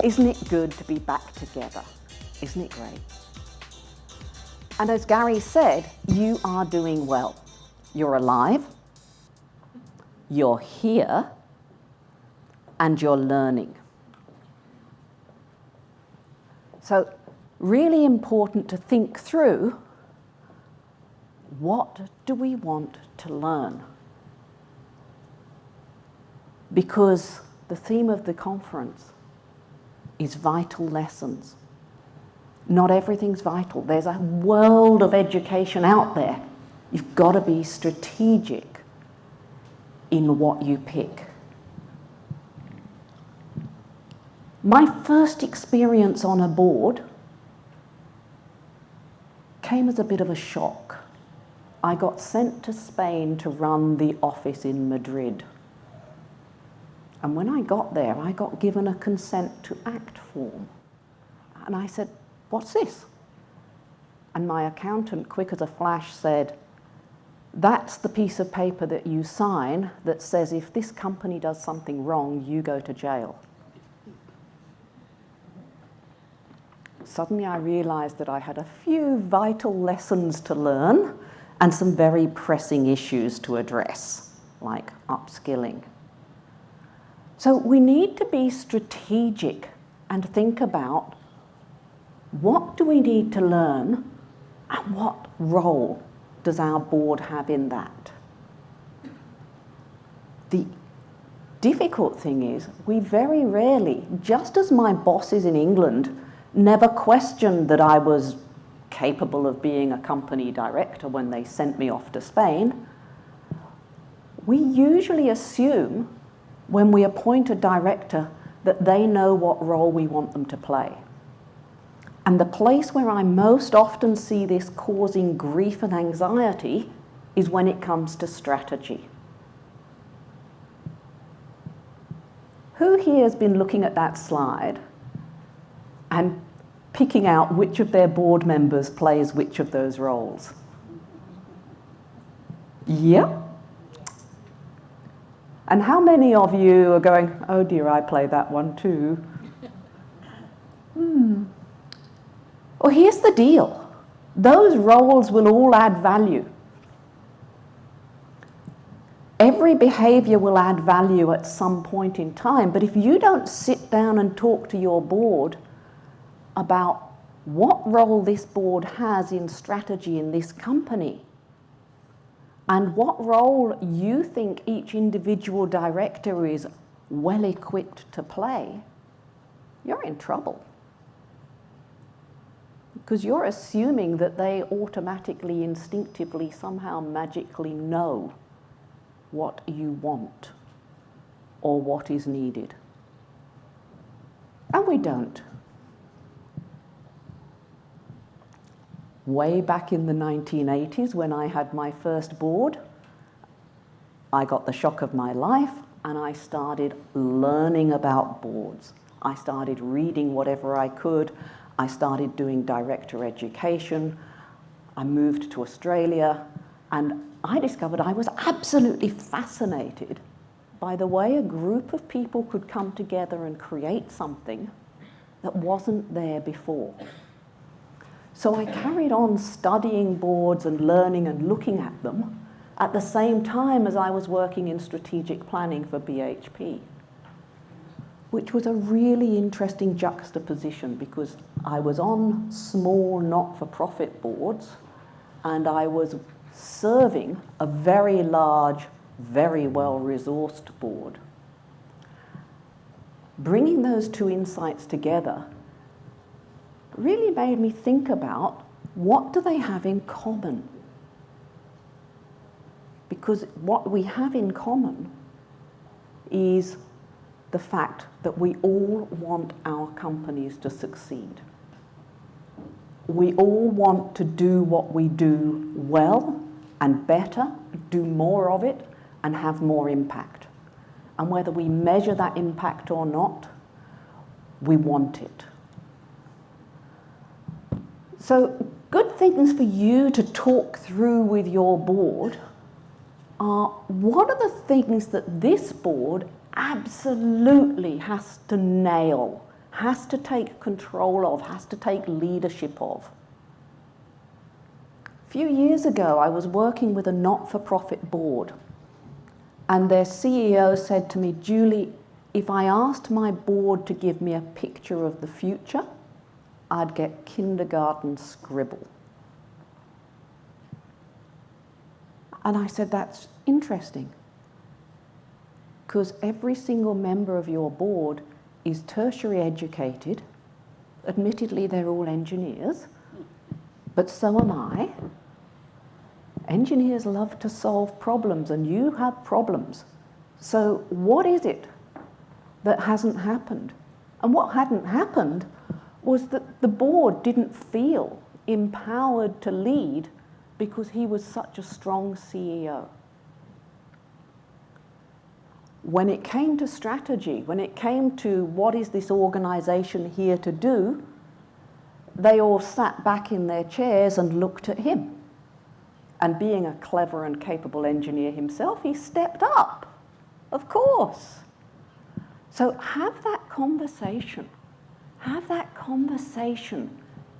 Isn't it good to be back together? Isn't it great? And as Gary said, you are doing well. You're alive, you're here, and you're learning. So, really important to think through, what do we want to learn? Because the theme of the conference is vital lessons. Not everything's vital. There's a world of education out there. You've got to be strategic in what you pick. My first experience on a board came as a bit of a shock. I got sent to Spain to run the office in Madrid. And when I got there, I got given a consent to act form. And I said, "What's this?" And my accountant, quick as a flash, said, "That's the piece of paper that you sign that says if this company does something wrong, you go to jail." Suddenly I realized that I had a few vital lessons to learn and some very pressing issues to address, like upskilling. So we need to be strategic and think about, what do we need to learn and what role does our board have in that? The difficult thing is, we very rarely, just as my bosses in England never questioned that I was capable of being a company director when they sent me off to Spain, we usually assume when we appoint a director that they know what role we want them to play. And the place where I most often see this causing grief and anxiety is when it comes to strategy. Who here has been looking at that slide and picking out which of their board members plays which of those roles? Yep. And how many of you are going, "Oh dear, I play that one too"? Well, here's the deal. Those roles will all add value. Every behavior will add value at some point in time, but if you don't sit down and talk to your board about what role this board has in strategy in this company, and what role you think each individual director is well equipped to play, you're in trouble. Because you're assuming that they automatically, instinctively, somehow magically know what you want or what is needed. And we don't. Way back in the 1980s, when I had my first board, I got the shock of my life and I started learning about boards. I started reading whatever I could. I started doing director education. I moved to Australia and I discovered I was absolutely fascinated by the way a group of people could come together and create something that wasn't there before. So I carried on studying boards and learning and looking at them at the same time as I was working in strategic planning for BHP, which was a really interesting juxtaposition because I was on small not-for-profit boards and I was serving a very large, very well-resourced board. Bringing those two insights together really made me think about, what do they have in common? Because what we have in common is the fact that we all want our companies to succeed. We all want to do what we do well and better, do more of it, and have more impact. And whether we measure that impact or not, we want it. So good things for you to talk through with your board are, what are the things that this board absolutely has to nail, has to take control of, has to take leadership of. A few years ago, I was working with a not-for-profit board, and their CEO said to me, "Julie, if I asked my board to give me a picture of the future, I'd get kindergarten scribble." And I said, "That's interesting, because every single member of your board is tertiary educated. Admittedly, they're all engineers, but so am I. Engineers love to solve problems, and you have problems. So what is it that hasn't happened?" And what hadn't happened was that the board didn't feel empowered to lead because he was such a strong CEO. When it came to strategy, when it came to what is this organization here to do, they all sat back in their chairs and looked at him. And being a clever and capable engineer himself, he stepped up, of course. So have that conversation. Have that conversation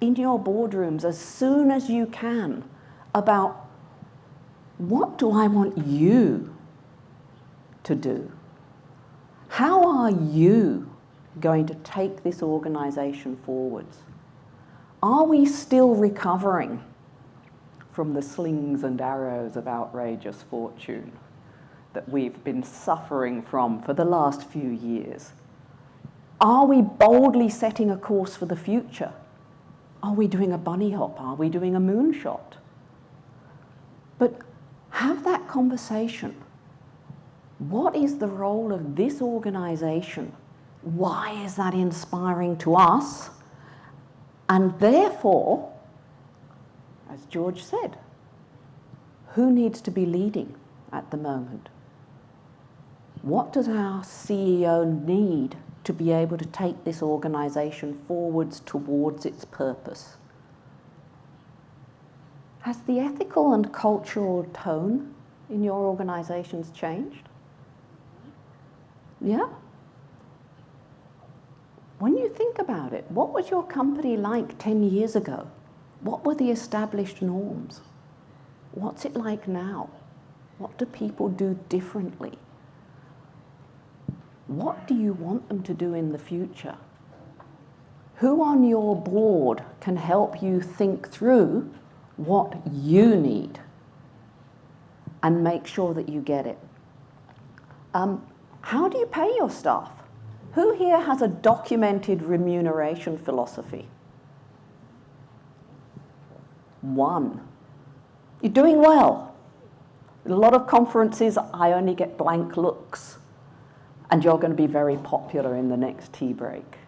in your boardrooms as soon as you can about, what do I want you to do? How are you going to take this organization forwards? Are we still recovering from the slings and arrows of outrageous fortune that we've been suffering from for the last few years? Are we boldly setting a course for the future? Are we doing a bunny hop? Are we doing a moonshot? But have that conversation. What is the role of this organization? Why is that inspiring to us? And therefore, as George said, who needs to be leading at the moment? What does our CEO need to be able to take this organization forwards towards its purpose? Has the ethical and cultural tone in your organizations changed? Yeah? When you think about it, what was your company like 10 years ago? What were the established norms? What's it like now? What do people do differently? What do you want them to do in the future? Who on your board can help you think through what you need and make sure that you get it? How do you pay your staff? Who here has a documented remuneration philosophy? One. You're doing well. In a lot of conferences, I only get blank looks, and you're going to be very popular in the next tea break.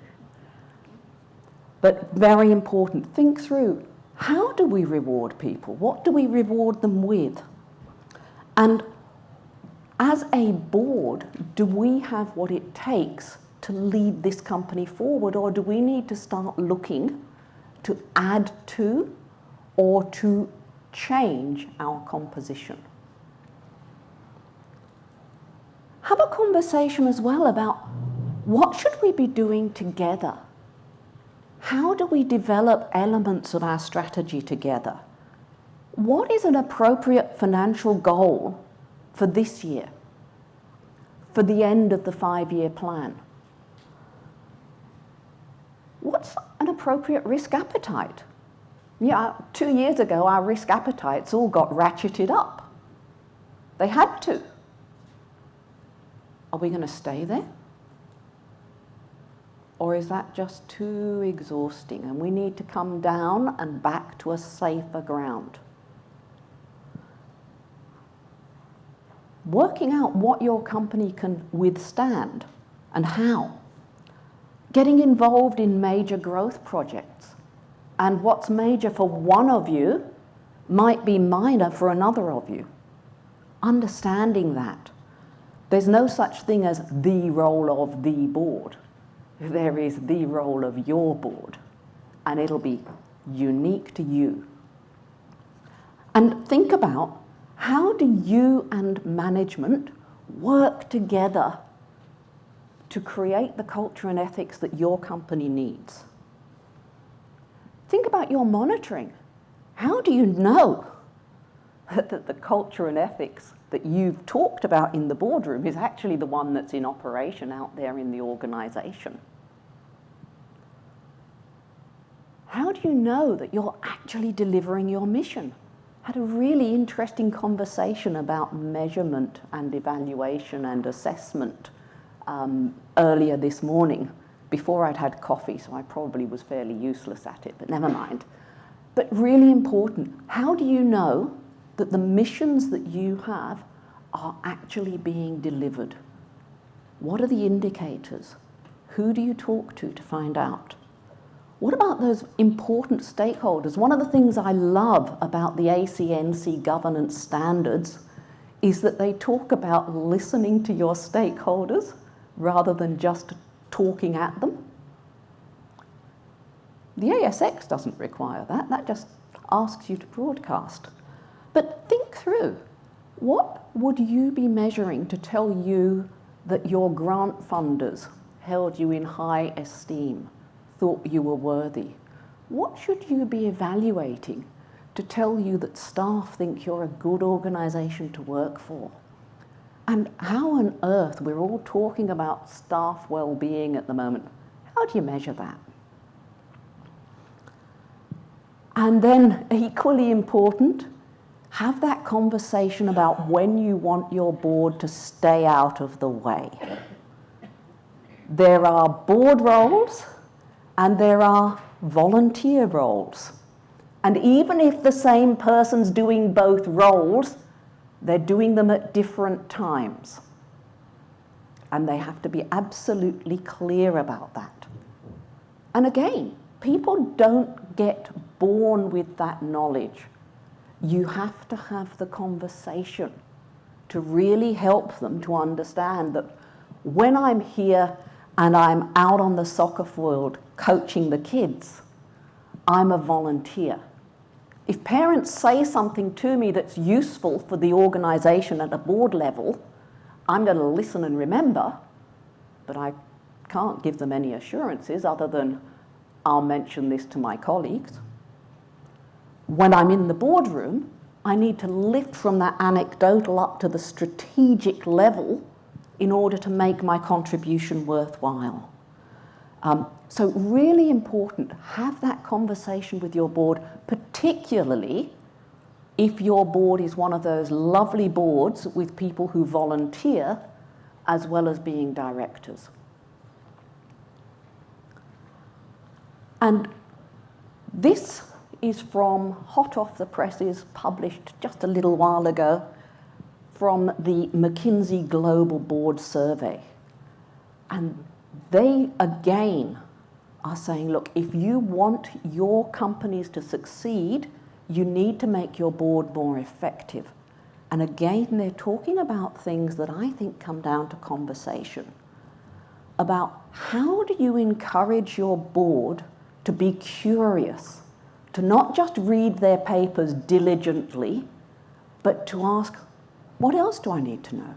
But very important, think through, how do we reward people? What do we reward them with? And as a board, do we have what it takes to lead this company forward, or do we need to start looking to add to or to change our composition? Have a conversation as well about what should we be doing together? How do we develop elements of our strategy together? What is an appropriate financial goal for this year, for the end of the 5-year plan? What's an appropriate risk appetite? Yeah, 2 years ago, our risk appetites all got ratcheted up. They had to. Are we going to stay there? Or is that just too exhausting and we need to come down and back to a safer ground? Working out what your company can withstand and how. Getting involved in major growth projects. And what's major for one of you might be minor for another of you. Understanding that. There's no such thing as the role of the board. There is the role of your board, and it'll be unique to you. And think about, how do you and management work together to create the culture and ethics that your company needs. Think about your monitoring. How do you know that the culture and ethics that you've talked about in the boardroom is actually the one that's in operation out there in the organization? How do you know that you're actually delivering your mission? I had a really interesting conversation about measurement and evaluation and assessment earlier this morning, before I'd had coffee, so I probably was fairly useless at it, but never mind. But really important, how do you know that the missions that you have are actually being delivered? What are the indicators? Who do you talk to find out? What about those important stakeholders? One of the things I love about the ACNC governance standards is that they talk about listening to your stakeholders rather than just talking at them. The ASX doesn't require that. That just asks you to broadcast. But think through, what would you be measuring to tell you that your grant funders held you in high esteem, thought you were worthy? What should you be evaluating to tell you that staff think you're a good organisation to work for? And how on earth, we're all talking about staff well-being at the moment, how do you measure that? And then, equally important, have that conversation about when you want your board to stay out of the way. There are board roles and there are volunteer roles. And even if the same person's doing both roles, they're doing them at different times. And they have to be absolutely clear about that. And again, people don't get born with that knowledge. You have to have the conversation to really help them to understand that when I'm here and I'm out on the soccer field coaching the kids, I'm a volunteer. If parents say something to me that's useful for the organisation at a board level, I'm going to listen and remember, but I can't give them any assurances other than I'll mention this to my colleagues. When I'm in the boardroom, I need to lift from that anecdotal up to the strategic level in order to make my contribution worthwhile. So really important, have that conversation with your board, particularly if your board is one of those lovely boards with people who volunteer as well as being directors. And this is from hot off the presses, published just a little while ago, from the McKinsey Global Board Survey. And they, again, are saying, look, if you want your companies to succeed, you need to make your board more effective. And again, they're talking about things that I think come down to conversation about how do you encourage your board to be curious, to not just read their papers diligently, but to ask, what else do I need to know?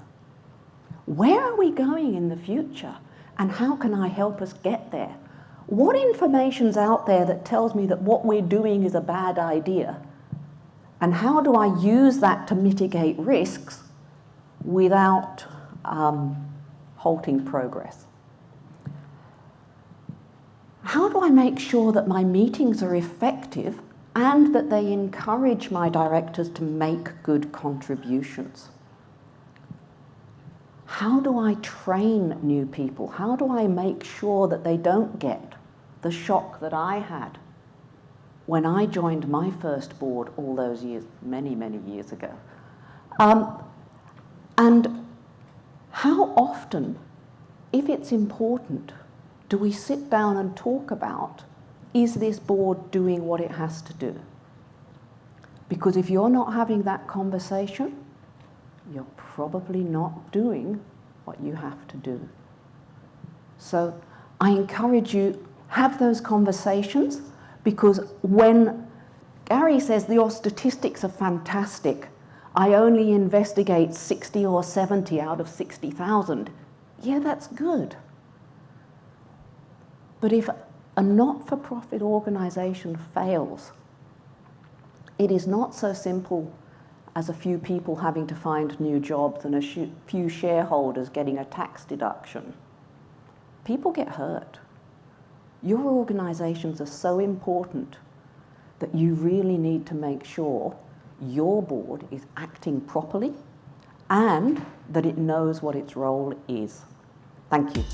Where are we going in the future? And how can I help us get there? What information's out there that tells me that what we're doing is a bad idea? And how do I use that to mitigate risks without halting progress? How do I make sure that my meetings are effective and that they encourage my directors to make good contributions? How do I train new people? How do I make sure that they don't get the shock that I had when I joined my first board all those years, many, many years ago? And how often, if it's important, do we sit down and talk about, is this board doing what it has to do? Because if you're not having that conversation, you're probably not doing what you have to do. So I encourage you, have those conversations, because when Gary says your statistics are fantastic, I only investigate 60 or 70 out of 60,000. Yeah, that's good. But if a not-for-profit organisation fails, it is not so simple as a few people having to find new jobs and a few shareholders getting a tax deduction. People get hurt. Your organisations are so important that you really need to make sure your board is acting properly and that it knows what its role is. Thank you.